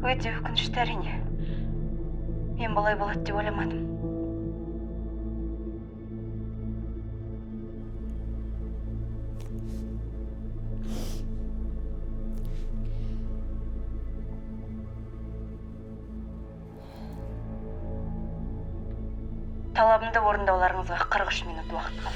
Өте өкінішті әрине. Мен бұлай болады деп ойламадым. Талабымды орындауларыңызға 43 минут уақыт қалды.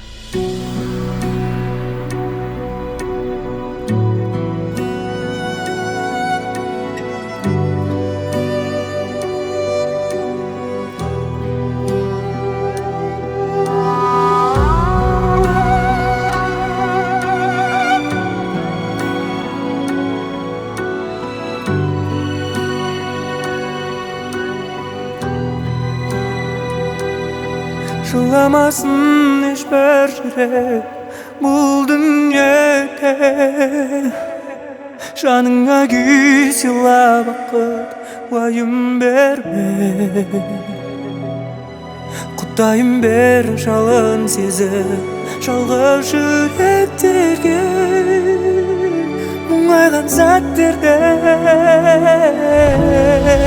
Жыламасын ешбір жүрек бұл дүниеде, жаныңа күй сыйла бақыт уайым берме. Құдайым бер жалын сезіп жалғыз жүректерге, мұңайған сәттерде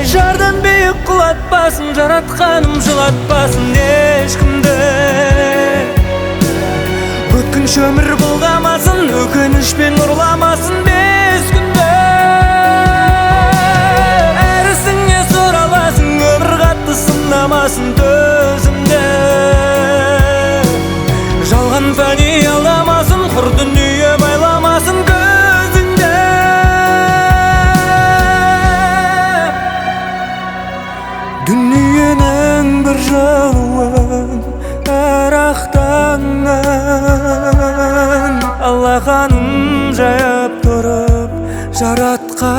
жардан биік құлатпасын, жаратқаным жылатпасын ешкімді. Өткінші өмір былғамасын, өкінішпен ұрламасын бес күнді. Әр ісіңе сұраласын, өмір қатты сынамасын төзімді. Жалған фәни алдамасын, құр дүние байламасын көзіңді. Дүниенің бір жауын әр ақтаңнан алақанын жайып тұрып жаратқаннан.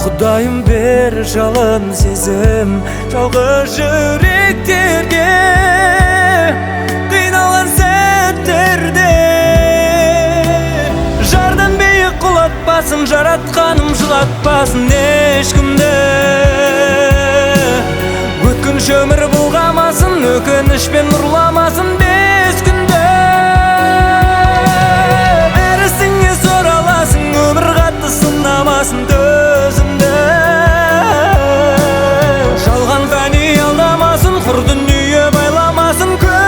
Құдайым бер жалын сезім жалғыз жүректерге, қиналған сәттерде жардан биік құлатпасын, жаратқаным жылатпасын ешкімді. Өткінші өмір былғамасын, өкінішпен ұрламасын бес күнді. Әр ісіңе сұраласын, өмір қатты сынамасын төзімді. Жалған фәни алдамасын, құр дүние байламасын көзіңді.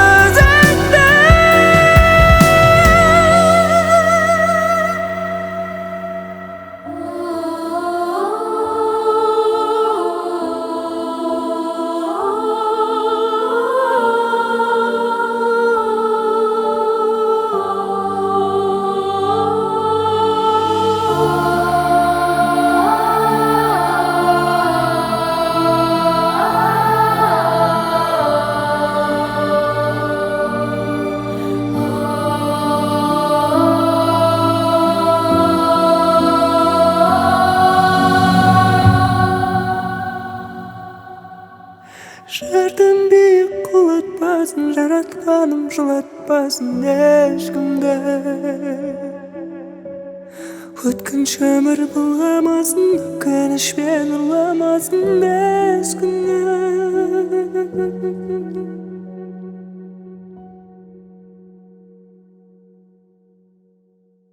Жардан биік құлатпасын, жаратқаным жылатпасын ешкімді. Өткінші өмір былғамасын, өкінішпен ұрламасын бес күнді.